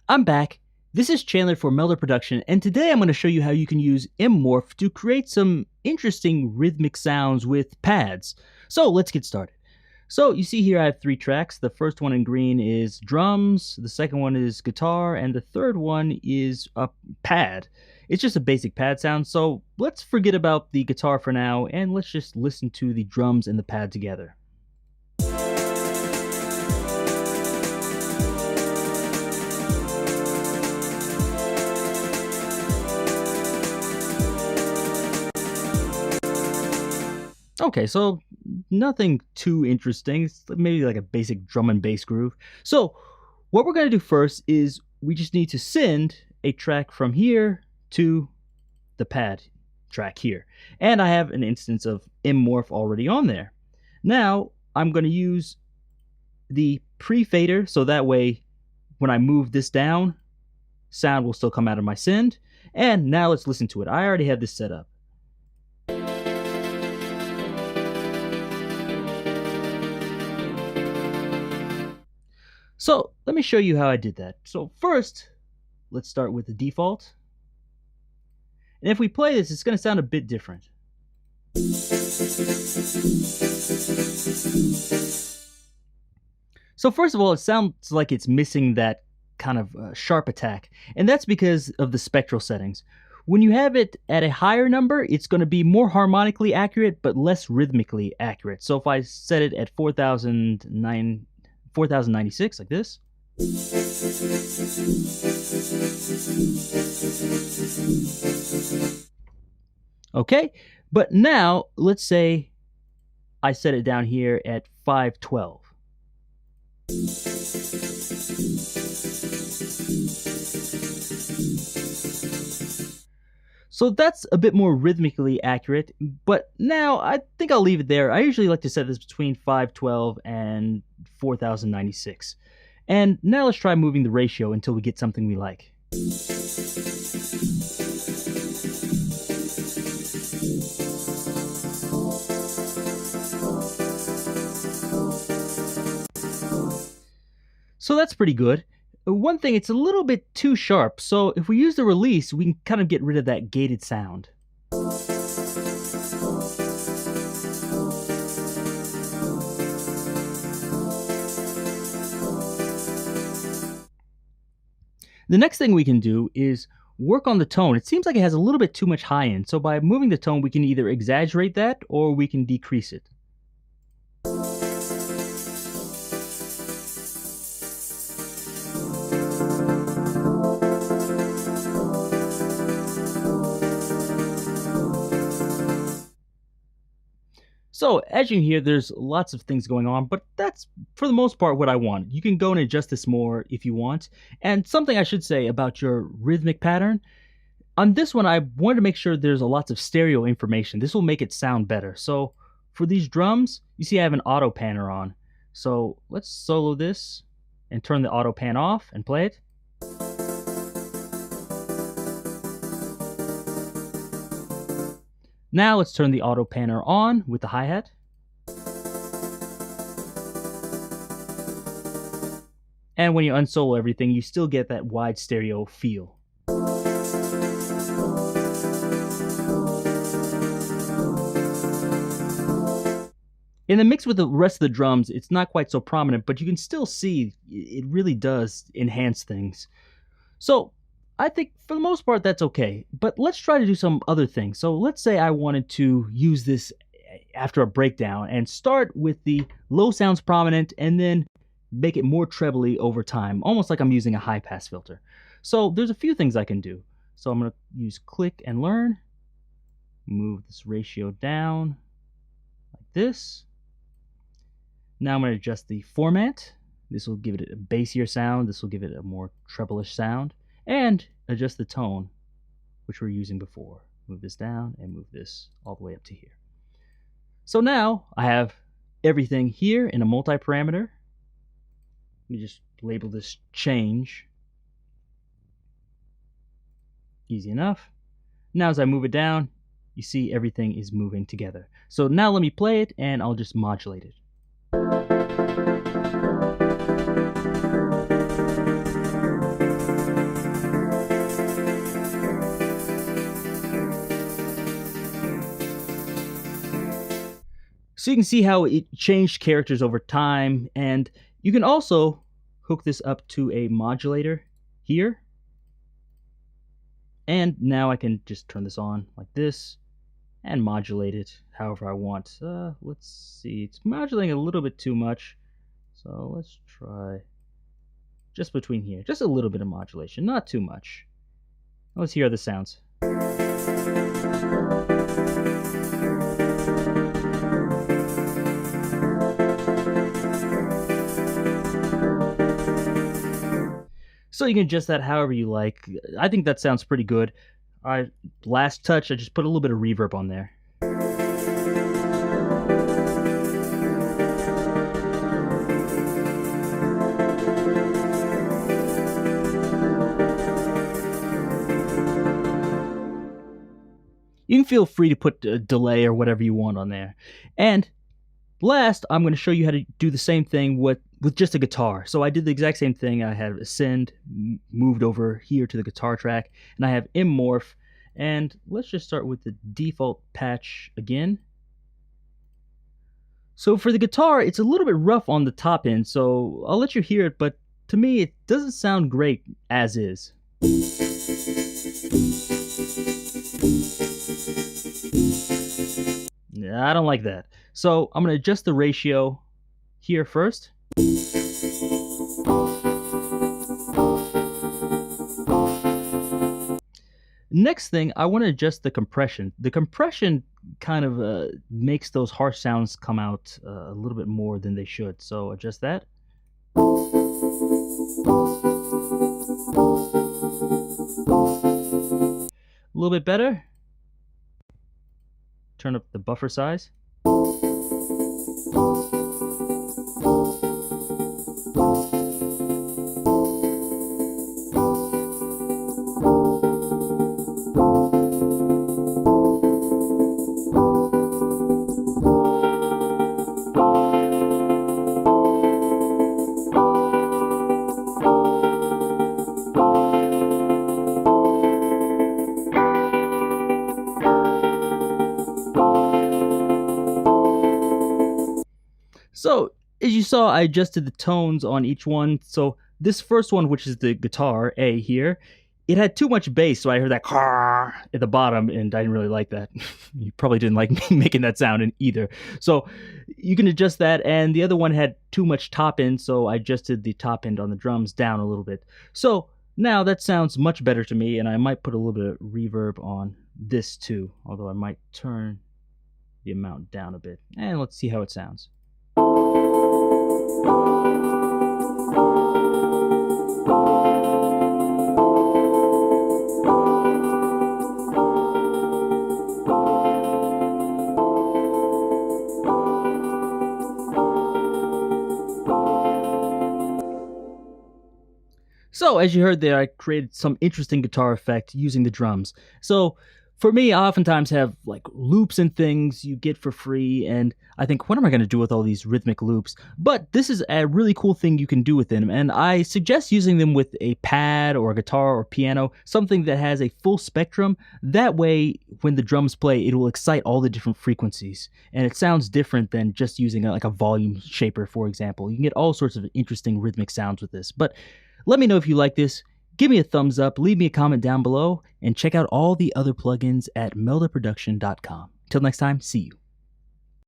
I'm back. This is Chandler for Melder Production, and today I'm going to show you how you can use MMorph to create some interesting rhythmic sounds with pads. So let's get started. So you see here I have 3 tracks. The first one in green is drums, the second one is guitar, and the third one is a pad. It's just a basic pad sound, so let's forget about the guitar for now, and let's just listen to the drums and the pad together. Okay, so nothing too interesting. It's maybe like a basic drum and bass groove. So what we're going to do first is we just need to send a track from here to the pad track here. And I have an instance of MMorph already on there. Now I'm going to use the pre-fader so that way when I move this down, sound will still come out of my send. And now let's listen to it. I already have this set up. So let me show you how I did that. So first, let's start with the default. And if we play this, it's going to sound a bit different. So first of all, it sounds like it's missing that kind of sharp attack. And that's because of the spectral settings. When you have it at a higher number, it's going to be more harmonically accurate, but less rhythmically accurate. So if I set it at 4096 like this. Okay, but now let's say I set it down here at 512. So that's a bit more rhythmically accurate, but now I think I'll leave it there. I usually like to set this between 512 and 4096. And now let's try moving the ratio until we get something we like. So that's pretty good. One thing, it's a little bit too sharp, so if we use the release, we can kind of get rid of that gated sound. The next thing we can do is work on the tone. It seems like it has a little bit too much high end, so by moving the tone, we can either exaggerate that or we can decrease it. So as you can hear, there's lots of things going on, but that's for the most part what I want. You can go and adjust this more if you want. And something I should say about your rhythmic pattern, on this one I wanted to make sure there's lots of stereo information. This will make it sound better. So for these drums, you see I have an auto panner on. So let's solo this and turn the auto pan off and play it. Now let's turn the auto panner on with the hi-hat. And when you unsolo everything, you still get that wide stereo feel. In the mix with the rest of the drums, it's not quite so prominent, but you can still see it really does enhance things. So I think for the most part that's okay, but let's try to do some other things. So let's say I wanted to use this after a breakdown and start with the low sounds prominent and then make it more trebly over time, almost like I'm using a high pass filter. So there's a few things I can do. So I'm going to use click and learn, move this ratio down like this. Now I'm going to adjust the format. This will give it a bassier sound. This will give it a more treble-ish sound. And adjust the tone, which we were using before. Move this down and move this all the way up to here. So now I have everything here in a multi-parameter. Let me just label this change. Easy enough. Now as I move it down, you see everything is moving together. So now let me play it and I'll just modulate it. So you can see how it changed characters over time, and you can also hook this up to a modulator here. And now I can just turn this on like this and modulate it however I want. Let's see, it's modulating a little bit too much. So let's try just between here. Just a little bit of modulation, not too much. Let's hear the sounds. So you can adjust that however you like. I think that sounds pretty good. Last touch, I just put a little bit of reverb on there. You can feel free to put a delay or whatever you want on there. And last, I'm going to show you how to do the same thing with just a guitar. So I did the exact same thing. I have Ascend moved over here to the guitar track, and I have MMorph. And let's just start with the default patch again. So for the guitar, it's a little bit rough on the top end, so I'll let you hear it, but to me, it doesn't sound great as is. I don't like that. So I'm going to adjust the ratio here first. Next thing, I want to adjust the compression. The compression kind of makes those harsh sounds come out a little bit more than they should. So adjust that. A little bit better. Turn up the buffer size. So, as you saw, I adjusted the tones on each one. So this first one, which is the guitar, A here, it had too much bass, so I heard that car at the bottom, and I didn't really like that. You probably didn't like me making that sound either. So you can adjust that, and the other one had too much top end, so I adjusted the top end on the drums down a little bit. So now that sounds much better to me, and I might put a little bit of reverb on this too, although I might turn the amount down a bit. And let's see how it sounds. So, as you heard there, I created some interesting guitar effect using the drums. So, for me, I oftentimes have like loops and things you get for free, and I think, what am I going to do with all these rhythmic loops? But this is a really cool thing you can do with them, and I suggest using them with a pad or a guitar or piano, something that has a full spectrum. That way, when the drums play, it will excite all the different frequencies, and it sounds different than just using like a volume shaper, for example. You can get all sorts of interesting rhythmic sounds with this. But let me know if you like this. Give me a thumbs up, leave me a comment down below, and check out all the other plugins at meldaproduction.com. Till next time, see you.